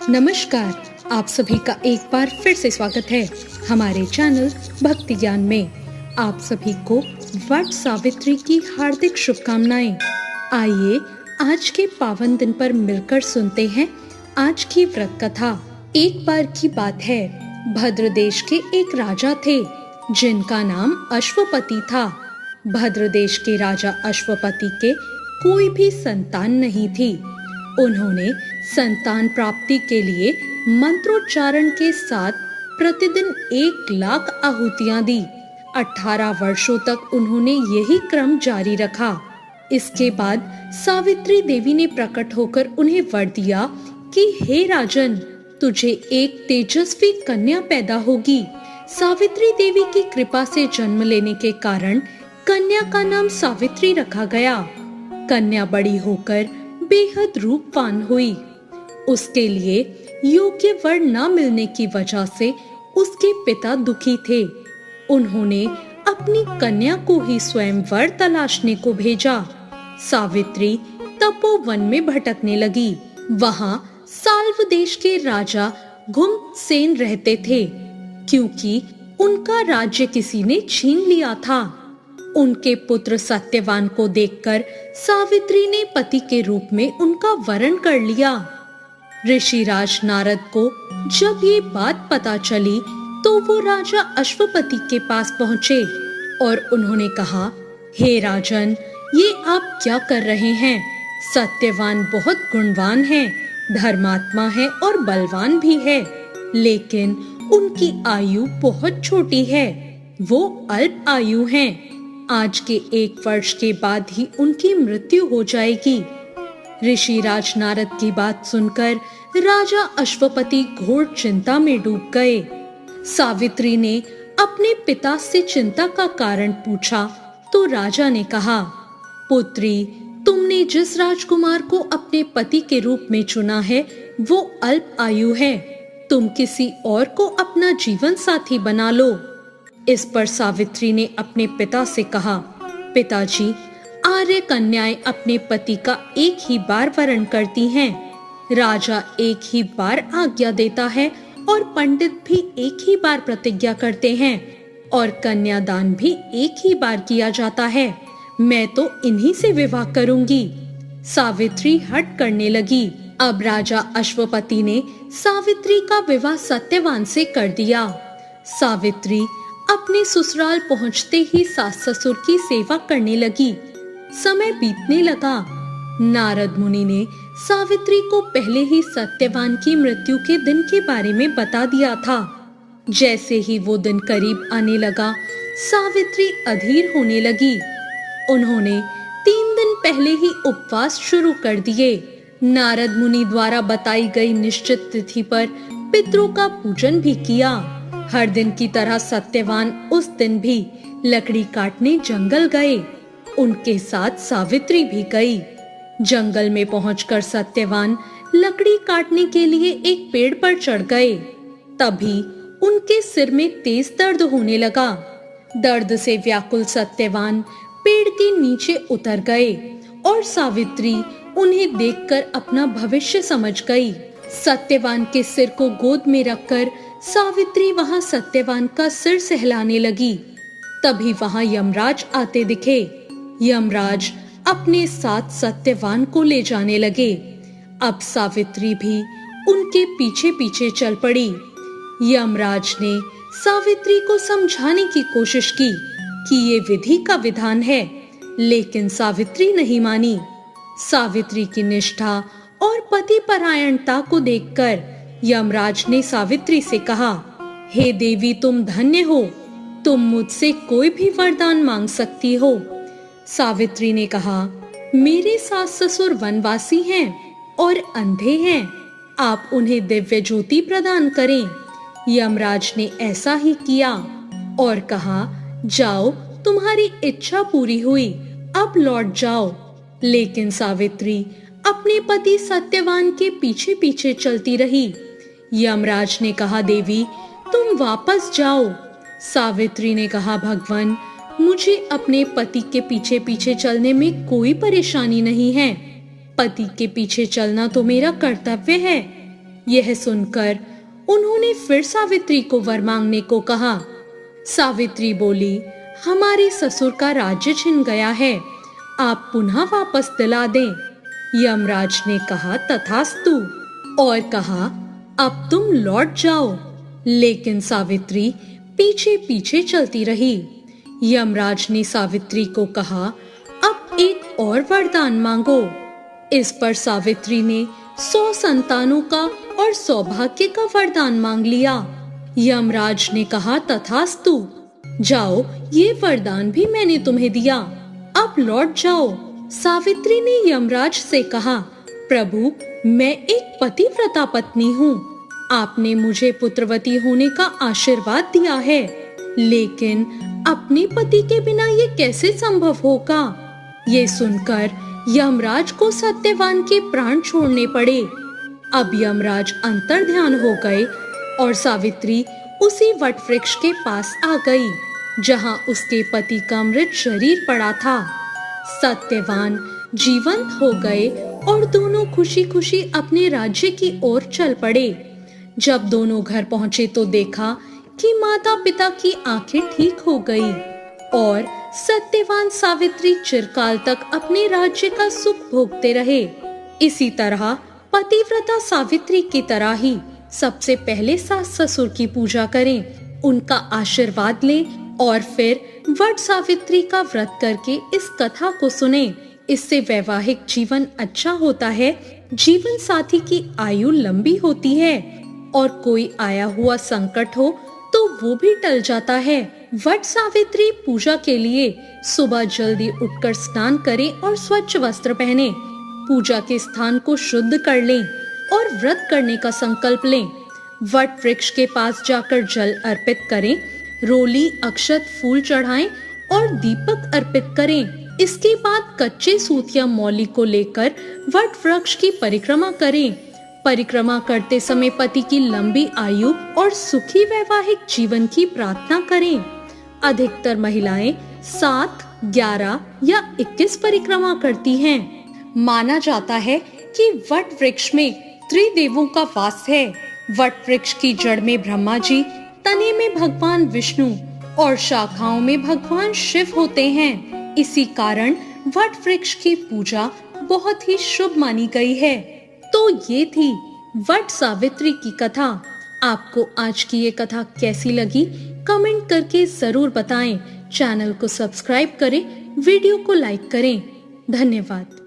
नमस्कार, आप सभी का एक बार फिर से स्वागत है हमारे चैनल भक्ति ज्ञान में। आप सभी को वट सावित्री की हार्दिक शुभकामनाएं। आइए आज के पावन दिन पर मिलकर सुनते हैं आज की व्रत कथा। एक बार की बात है, भद्र देश के एक राजा थे जिनका नाम अश्वपति था। भद्र देश के राजा अश्वपति के कोई भी संतान नहीं थी। उन्होंने संतान प्राप्ति के लिए मंत्रोच्चारण के साथ प्रतिदिन 1,00,000 आहुतियां दी। 18 वर्षों तक उन्होंने यही क्रम जारी रखा। इसके बाद सावित्री देवी ने प्रकट होकर उन्हें वर दिया कि हे राजन, तुझे एक तेजस्वी कन्या पैदा होगी। सावित्री देवी की कृपा से जन्म लेने के कारण कन्या का नाम सावित्री रखा गया। कन्या बड़ी होकर बेहद रूपवान हुई। उसके लिए योग्य वर न मिलने की वजह से उसके पिता दुखी थे। उन्होंने अपनी कन्या को ही स्वयं वर तलाशने को भेजा। सावित्री तपोवन में भटकने लगी। वहां साल्व देश के राजा घुमसेन रहते थे, क्योंकि उनका राज्य किसी ने छीन लिया था। उनके पुत्र सत्यवान को देखकर सावित्री ने पति के रूप में उनका वरण कर लिया। ऋषिराज नारद को जब ये बात पता चली तो वो राजा अश्वपति के पास पहुंचे और उन्होंने कहा, हे राजन, ये आप क्या कर रहे हैं? सत्यवान बहुत गुणवान है, धर्मात्मा है और बलवान भी है, लेकिन उनकी आयु बहुत छोटी है। वो अल्प आयु हैं। आज के 1 वर्ष के बाद ही उनकी मृत्यु हो जाएगी। ऋषिराज नारद की बात सुनकर राजा अश्वपति घोर चिंता में डूब गए। सावित्री ने अपने पिता से चिंता का कारण पूछा तो राजा ने कहा, पुत्री, तुमने जिस राजकुमार को अपने पति के रूप में चुना है वो अल्प आयु है। तुम किसी और को अपना जीवन साथी बना लो। इस पर सावित्री ने अपने पिता से कहा, पिताजी, आर्य कन्याएं अपने पति का एक ही बार वरण करती हैं। राजा एक ही बार आज्ञा देता है और पंडित भी एक ही बार प्रतिज्ञा करते हैं और कन्यादान भी एक ही बार किया जाता है। मैं तो इन्हीं से विवाह करूंगी। सावित्री हट करने लगी। अब राजा अश्वपति ने सावित्री का विवाह सत्यवान से कर दिया। सावित्री अपने ससुराल पहुंचते ही सास ससुर की सेवा करने लगी। समय बीतने लगा। नारद मुनि ने सावित्री को पहले ही सत्यवान की मृत्यु के दिन के बारे में बता दिया था। जैसे ही वो दिन करीब आने लगा, सावित्री अधीर होने लगी। उन्होंने 3 दिन पहले ही उपवास शुरू कर दिए। नारद मुनि द्वारा बताई गई निश्चित तिथि पर पितरों का पूजन भी किया। हर दिन की तरह सत्यवान उस दिन भी लकड़ी काटने जंगल गए। उनके साथ सावित्री भी गई। जंगल में पहुंचकर सत्यवान लकड़ी काटने के लिए एक पेड़ पर चढ़ गए। तभी उनके सिर में तेज दर्द होने लगा। दर्द से व्याकुल सत्यवान पेड़ के नीचे उतर गए और सावित्री उन्हें देखकर अपना भविष्य समझ गई। सत्यवान के सिर को गोद में रखकर सावित्री वहां सत्यवान का सिर सहलाने लगी। तभी वहां यमराज आते दिखे। यमराज अपने साथ सत्यवान को ले जाने लगे। अब सावित्री भी उनके पीछे पीछे चल पड़ी। यमराज ने सावित्री को समझाने की कोशिश की कि ये विधि का विधान है, लेकिन सावित्री नहीं मानी। सावित्री की निष्ठा और पति परायणता को देखकर यमराज ने सावित्री से कहा, हे देवी, तुम धन्य हो। तुम मुझसे कोई भी वरदान मांग सकती हो। सावित्री ने कहा, मेरे सास ससुर वनवासी हैं और अंधे हैं। आप उन्हें दिव्य ज्योति प्रदान करें। यमराज ने ऐसा ही किया और कहा, जाओ, तुम्हारी इच्छा पूरी हुई, अब लौट जाओ। लेकिन सावित्री अपने पति सत्यवान के पीछे पीछे चलती रही। यमराज ने कहा, देवी, तुम वापस जाओ। सावित्री ने कहा, भगवान, मुझे अपने पति के पीछे पीछे चलने में कोई परेशानी नहीं है। पति के पीछे चलना तो मेरा कर्तव्य है। यह सुनकर उन्होंने फिर सावित्री को वर मांगने को कहा। सावित्री बोली, हमारे ससुर का राज्य छिन गया है, आप पुनः वापस दिला दें। यमराज ने कहा, तथास्तु, और कहा, अब तुम लौट जाओ। लेकिन सावित्री पीछे पीछे चलती रही। यमराज ने सावित्री को कहा, अब एक और वरदान मांगो। इस पर सावित्री ने 100 संतानों का और सौभाग्य का वरदान मांग लिया। यमराज ने कहा, तथास्तु, जाओ, ये वरदान भी मैंने तुम्हें दिया, अब लौट जाओ। सावित्री ने यमराज से कहा, प्रभु, मैं एक पतिव्रता पत्नी हूँ, आपने मुझे पुत्रवती होने का आशीर्वाद दिया है, लेकिन अपने पति के बिना ये कैसे संभव होगा? ये सुनकर यमराज को सत्यवान के प्राण छोड़ने पड़े। अब यमराज अंतर्ध्यान हो गए और सावित्री उसी वटवृक्ष के पास आ गई, जहां उसके पति का मृत शरीर पड़ा था। सत्यवान जीवंत हो गए और दोनों खुशी खुशी अपने राज्य की ओर चल पड़े। जब दोनों घर पहुंचे तो देखा कि माता पिता की आंखें ठीक हो गई और सत्यवान सावित्री चिरकाल तक अपने राज्य का सुख भोगते रहे। इसी तरह पतिव्रता सावित्री की तरह ही सबसे पहले सास ससुर की पूजा करें, उनका आशीर्वाद लें और फिर वट सावित्री का व्रत करके इस कथा को सुने। इससे वैवाहिक जीवन अच्छा होता है, जीवन साथी की आयु लंबी होती है और कोई आया हुआ संकट हो तो वो भी टल जाता है। वट सावित्री पूजा के लिए सुबह जल्दी उठकर स्नान करें और स्वच्छ वस्त्र पहने, पूजा के स्थान को शुद्ध कर लें और व्रत करने का संकल्प लें। वट वृक्ष के पास जाकर जल अर्पित करें, रोली, अक्षत, फूल चढ़ाएं और दीपक अर्पित करें। इसके बाद कच्चे सूत या मौली को लेकर वट वृक्ष की परिक्रमा करें। परिक्रमा करते समय पति की लंबी आयु और सुखी वैवाहिक जीवन की प्रार्थना करें। अधिकतर महिलाएं 7, 11 या 21 परिक्रमा करती हैं। माना जाता है कि वट वृक्ष में त्रिदेवों का वास है। वट वृक्ष की जड़ में ब्रह्मा जी, तने में भगवान विष्णु और शाखाओं में भगवान शिव होते हैं। इसी कारण वट वृक्ष की पूजा बहुत ही शुभ मानी गई है। तो ये थी वट सावित्री की कथा। आपको आज की ये कथा कैसी लगी, कमेंट करके जरूर बताएं। चैनल को सब्सक्राइब करें, वीडियो को लाइक करें। धन्यवाद।